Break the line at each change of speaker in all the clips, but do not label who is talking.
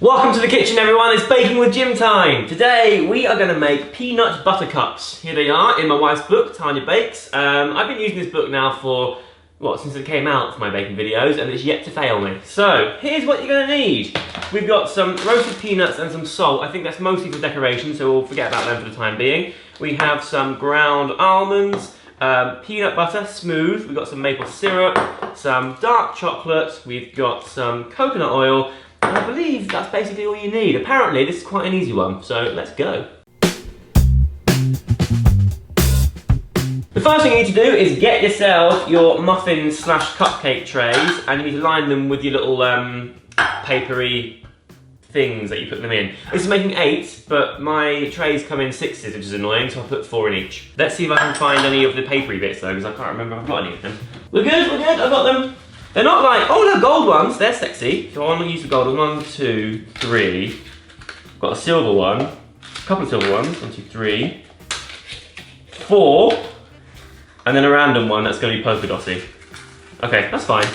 Welcome to the kitchen, everyone. It's baking with Jim time. Today we are going to make peanut butter cups. Here they are in my wife's book, Tanya Bakes. I've been using this book now for, since it came out for my baking videos, and it's yet to fail me. So, here's what you're going to need. We've got some roasted peanuts and some salt. I think that's mostly for decoration, so we'll forget about them for the time being. We have some ground almonds, peanut butter, smooth. We've got some maple syrup, some dark chocolate. We've got some coconut oil. And I believe that's basically all you need. Apparently, this is quite an easy one, so let's go. The first thing you need to do is get yourself your muffin slash cupcake trays, and you need to line them with your little papery things that you put them in. This is making 8, but my trays come in 6s, which is annoying, so I'll put 4 in each. Let's see if I can find any of the papery bits though, because I can't remember if I've got any of them. We're good, I've got them. They're not like, oh no, gold ones, they're sexy. So I'm gonna use the gold ones. 1, 2, 3. Got a silver one, a couple of silver ones, 1, 2, 3, 4, and then a random one that's gonna be polka dotty. Okay, that's fine.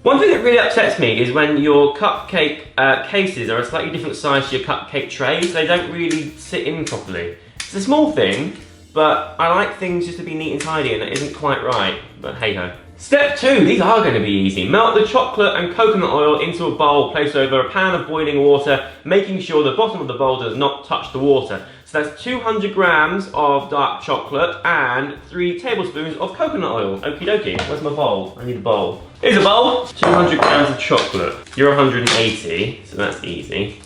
One thing that really upsets me is when your cupcake cases are a slightly different size to your cupcake trays. They don't really sit in properly. It's a small thing, but I like things just to be neat and tidy, and it isn't quite right, but hey ho. Step 2, these are going to be easy. Melt the chocolate and coconut oil into a bowl placed over a pan of boiling water, making sure the bottom of the bowl does not touch the water. So that's 200 grams of dark chocolate and 3 tablespoons of coconut oil. Okie dokie, where's my bowl? I need a bowl. Here's a bowl. 200 grams of chocolate. You're 180, so that's easy.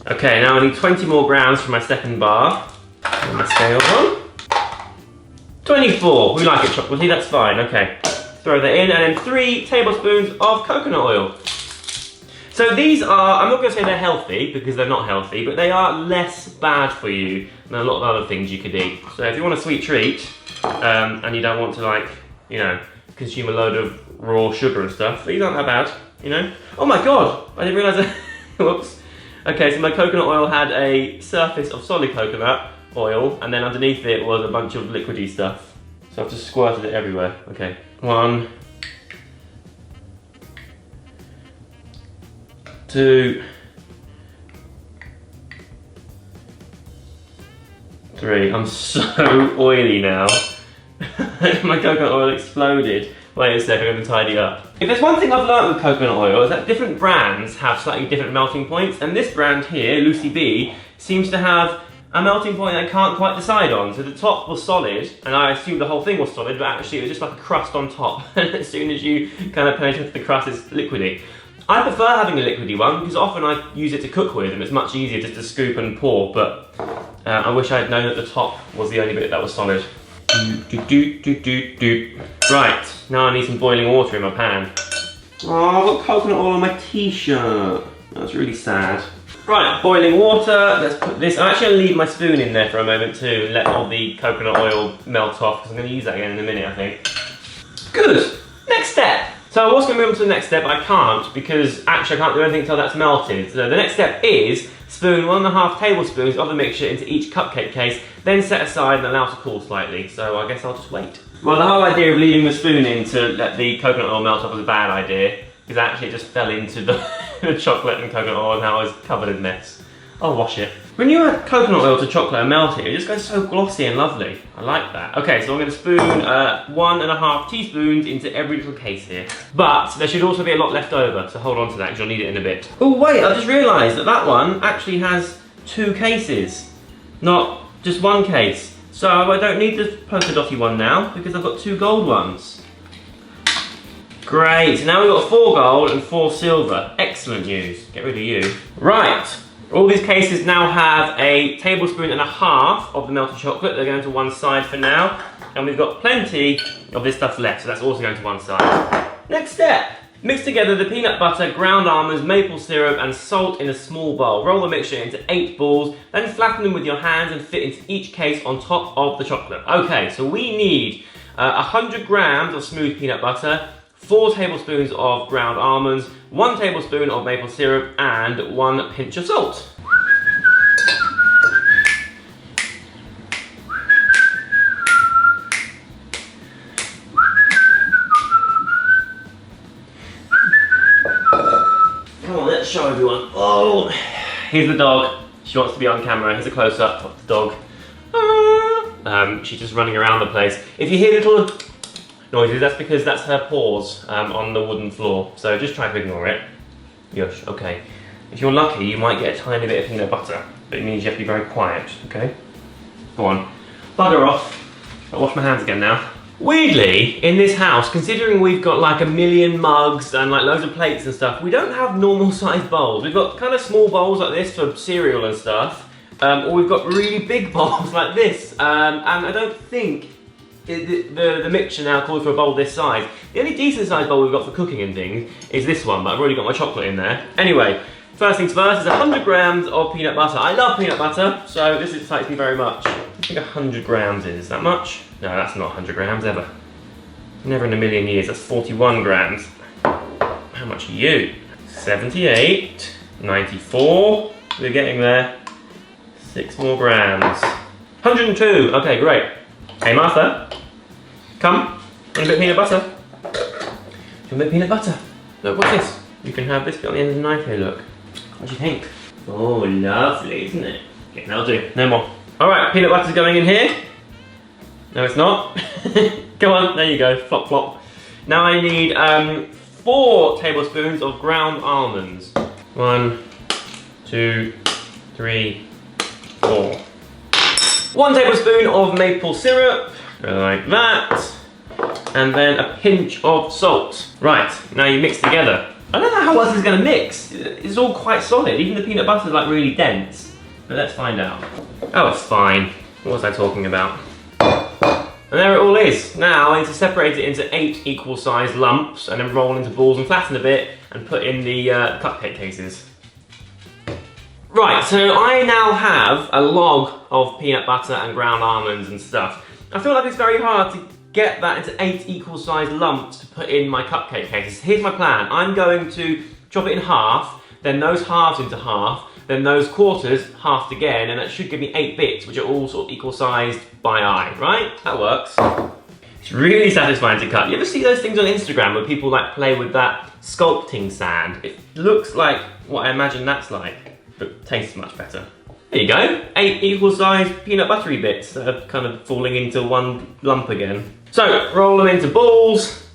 Okay, now I need 20 more grams for my second bar. On my scale one. 24, we like it chocolatey, that's fine, okay. Throw that in, and then 3 tablespoons of coconut oil. So these are, I'm not going to say they're healthy, because they're not healthy, but they are less bad for you than a lot of other things you could eat. So if you want a sweet treat, and you don't want to, like, you know, consume a load of raw sugar and stuff, these aren't that bad, you know? Oh my god, I didn't realise that, whoops. Okay, so my coconut oil had a surface of solid coconut oil, and then underneath it was a bunch of liquidy stuff. So I've just squirted it everywhere. Okay, 1, 2, 3. I'm so oily now. My coconut oil exploded. Wait a second, I'm going to tidy up. If there's one thing I've learned with coconut oil is that different brands have slightly different melting points, and this brand here, Lucy B, seems to have a melting point I can't quite decide on. So the top was solid, and I assumed the whole thing was solid, but actually it was just like a crust on top. And as soon as you kind of penetrate the crust, it's liquidy. I prefer having a liquidy one, because often I use it to cook with, and it's much easier just to scoop and pour, but I wish I had known that the top was the only bit that was solid. Right, now I need some boiling water in my pan. Oh, I've got coconut oil on my t-shirt. That's really sad. Right, boiling water, let's put this, I'm actually going to leave my spoon in there for a moment too, and let all the coconut oil melt off, because I'm going to use that again in a minute, I think. Good, next step. So I was going to move on to the next step, but I can't, because actually I can't do anything until that's melted. So the next step is spoon 1.5 tablespoons of the mixture into each cupcake case, then set aside and allow to cool slightly. So I guess I'll just wait. Well, the whole idea of leaving the spoon in to let the coconut oil melt off was a bad idea, because actually it just fell into the chocolate and coconut oil, and now it's covered in mess. I'll wash it. When you add coconut oil to chocolate and melt it, it just goes so glossy and lovely. I like that. Okay, so I'm going to spoon 1.5 teaspoons into every little case here. But there should also be a lot left over, so hold on to that because you'll need it in a bit. Oh wait, I just realised that that one actually has 2 cases, not just 1 case. So I don't need the polka dotty one now because I've got 2 gold ones. Great, so now we've got 4 gold and 4 silver. Excellent news. Get rid of you. Right. All these cases now have 1.5 tablespoons of the melted chocolate. They're going to one side for now. And we've got plenty of this stuff left, so that's also going to one side. Next step. Mix together the peanut butter, ground almonds, maple syrup and salt in a small bowl. Roll the mixture into 8 balls, then flatten them with your hands and fit into each case on top of the chocolate. Okay, so we need 100 grams of smooth peanut butter, 4 tablespoons of ground almonds, 1 tablespoon of maple syrup, and 1 pinch of salt. let's show everyone. Oh, here's the dog. She wants to be on camera. Here's a close-up of the dog. She's just running around the place. If you hear little noises, that's because that's her paws on the wooden floor. So just try to ignore it. Yush, okay. If you're lucky, you might get a tiny bit of peanut butter, but it means you have to be very quiet, okay? Go on. Bugger off. I'll wash my hands again now. Weirdly, in this house, considering we've got like 1 million mugs and like loads of plates and stuff, we don't have normal sized bowls. We've got kind of small bowls like this for cereal and stuff, or we've got really big bowls like this. And I don't think the mixture now calls for a bowl this size. The only decent sized bowl we've got for cooking and things is this one, but I've already got my chocolate in there. Anyway, first things first is 100 grams of peanut butter. I love peanut butter, so this excites me very much. I think 100 grams is that much? No, that's not 100 grams ever. Never in a million years, that's 41 grams. How much are you? 78, 94, we're getting there. 6 more grams. 102, okay, great. Hey Martha, come, want a bit of peanut butter? Do you want a bit of peanut butter? Look, what's this? You can have this bit on the end of the knife here, look. What do you think? Oh, lovely, isn't it? Okay, that'll do, no more. All right, peanut butter's going in here. No, it's not. Come on, there you go, flop, flop. Now I need 4 tablespoons of ground almonds. 1, 2, 3, 4. 1 tablespoon of maple syrup, like that. And then a pinch of salt. Right, now you mix together. I don't know how else it's going to mix. It's all quite solid. Even the peanut butter is like really dense. But let's find out. Oh, it's fine. What was I talking about? And there it all is. Now I need to separate it into 8 equal sized lumps and then roll into balls and flatten a bit and put in the cupcake cases. Right, so I now have a log of peanut butter and ground almonds and stuff. I feel like it's very hard to get that into 8 equal sized lumps to put in my cupcake cases. Here's my plan. I'm going to chop it in half, then those halves into half, then those quarters halved again, and that should give me 8 bits, which are all sort of equal sized by eye, right? That works. It's really satisfying to cut. You ever see those things on Instagram where people like play with that sculpting sand? It looks like what I imagine that's like, but tastes much better. There you go, 8 equal sized peanut buttery bits that are kind of falling into one lump again. So, roll them into balls.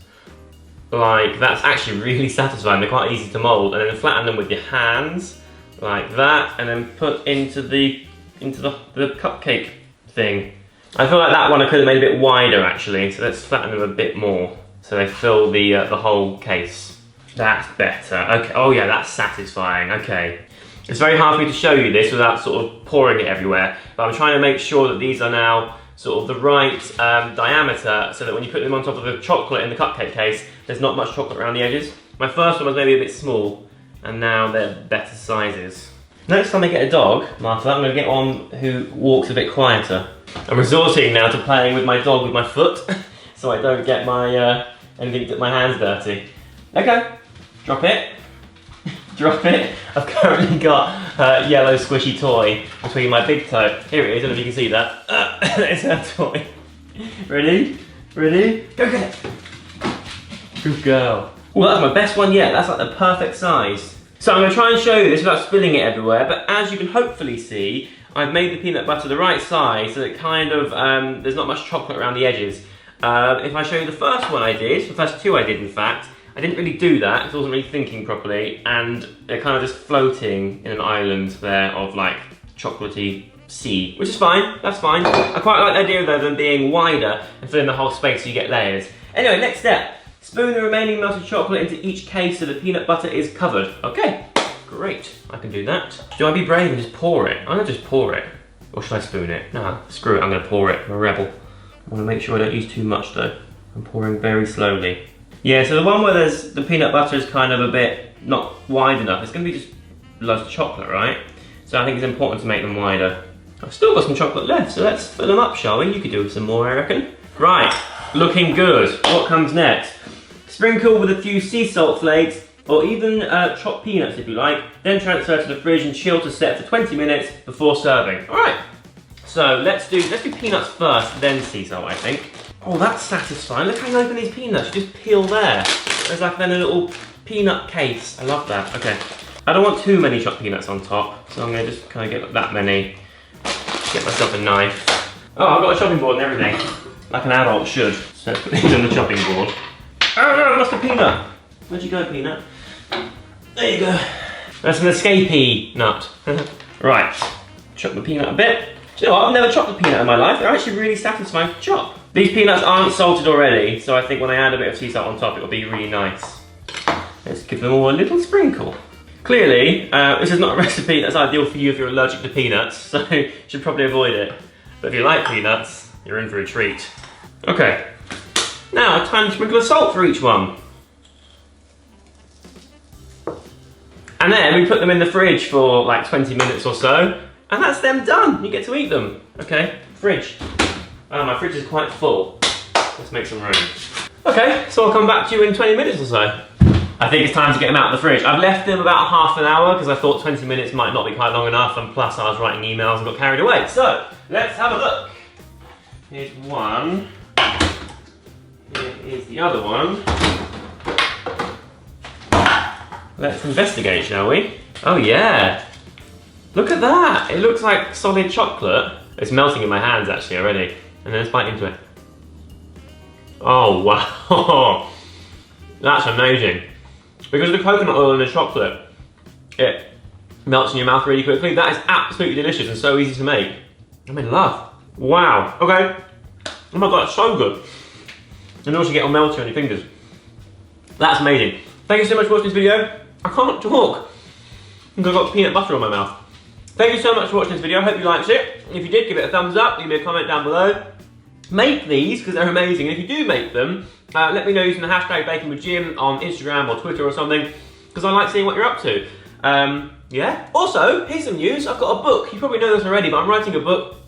Like, that's actually really satisfying. They're quite easy to mold, and then flatten them with your hands. Like that, and then put into the cupcake thing. I feel like that one I could have made a bit wider actually, so let's flatten them a bit more so they fill the whole case. That's better. Okay. Oh yeah, that's satisfying. Okay. It's very hard for me to show you this without sort of pouring it everywhere, but I'm trying to make sure that these are now sort of the right diameter so that when you put them on top of the chocolate in the cupcake case, there's not much chocolate around the edges. My first one was maybe a bit small, and now they're better sizes. Next time I get a dog, Martha, I'm going to get one who walks a bit quieter. I'm resorting now to playing with my dog with my foot, so I don't get my anything get my hands dirty. Okay, drop it. Drop it. I've currently got a yellow squishy toy between my big toe. Here it is, I don't know if you can see that. There's her toy. Ready? Ready? Go get it. Good girl. Well, that's my best one yet. That's like the perfect size. So I'm going to try and show you this without spilling it everywhere, but as you can hopefully see, I've made the peanut butter the right size so that kind of, there's not much chocolate around the edges. If I show you the first one I did, the first 2 I did in fact, I didn't really do that because I wasn't really thinking properly, and they're kind of just floating in an island there of like chocolatey sea, which is fine, that's fine. I quite like the idea of them being wider and filling the whole space so you get layers. Anyway, next step. Spoon the remaining melted chocolate into each case so the peanut butter is covered. Okay, great, I can do that. Do I be brave and just pour it? I'm gonna just pour it. Or should I spoon it? Nah, screw it, I'm gonna pour it. I'm a rebel. I wanna make sure I don't use too much though. I'm pouring very slowly. Yeah, so the one where there's the peanut butter is kind of a bit not wide enough. It's gonna be just loads of chocolate, right? So I think it's important to make them wider. I've still got some chocolate left, so let's fill them up, shall we? You could do with some more, I reckon. Right, looking good. What comes next? Sprinkle with a few sea salt flakes, or even chopped peanuts if you like, then transfer to the fridge and chill to set for 20 minutes before serving. All right, so let's do peanuts first, then sea salt, I think. Oh, that's satisfying. Look how you open these peanuts, you just peel there. There's like then a little peanut case. I love that. Okay, I don't want too many chopped peanuts on top, so I'm gonna just kind of get that many. Get myself a knife. Oh, I've got a chopping board and everything. Like an adult should. So let's put these on the chopping board. Oh no, I lost a peanut. Where'd you go, peanut? There you go. That's an escapee nut. Right, chop the peanut a bit. Do you know what? I've never chopped a peanut in my life. They're actually really satisfying to chop. These peanuts aren't salted already, so I think when I add a bit of sea salt on top, it'll be really nice. Let's give them all a little sprinkle. Clearly, this is not a recipe that's ideal for you if you're allergic to peanuts, so you should probably avoid it. But if you like peanuts, you're in for a treat. Okay, now time to sprinkle of salt for each one. And then we put them in the fridge for like 20 minutes or so, and that's them done. You get to eat them. Okay, fridge. Oh, my fridge is quite full. Let's make some room. Okay, so I'll come back to you in 20 minutes or so. I think it's time to get them out of the fridge. I've left them about half an hour because I thought 20 minutes might not be quite long enough, and plus I was writing emails and got carried away. So, let's have a look. Here's one. Here is the other one. Let's investigate, shall we? Oh yeah. Look at that. It looks like solid chocolate. It's melting in my hands actually already. And then let's bite into it. Oh wow. That's amazing. Because of the coconut oil and the chocolate, it melts in your mouth really quickly. That is absolutely delicious and so easy to make. I'm in love. Wow. Okay. Oh my god, it's so good. And also get all melty on your fingers. That's amazing. Thank you so much for watching this video. I can't talk because I've got peanut butter on my mouth. Thank you so much for watching this video. I hope you liked it. If you did, give it a thumbs up. Leave me a comment down below. Make these because they're amazing. And if you do make them, let me know using the hashtag BaconWithJim on Instagram or Twitter or something, because I like seeing what you're up to. Yeah. Also, here's some news. I've got a book. You probably know this already, but I'm writing a book.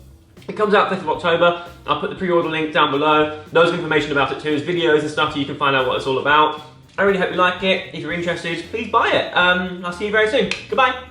It comes out 5th of October. I'll put the pre-order link down below. Loads of information about it too. There's videos and stuff so you can find out what it's all about. I really hope you like it. If you're interested, please buy it. I'll see you very soon. Goodbye.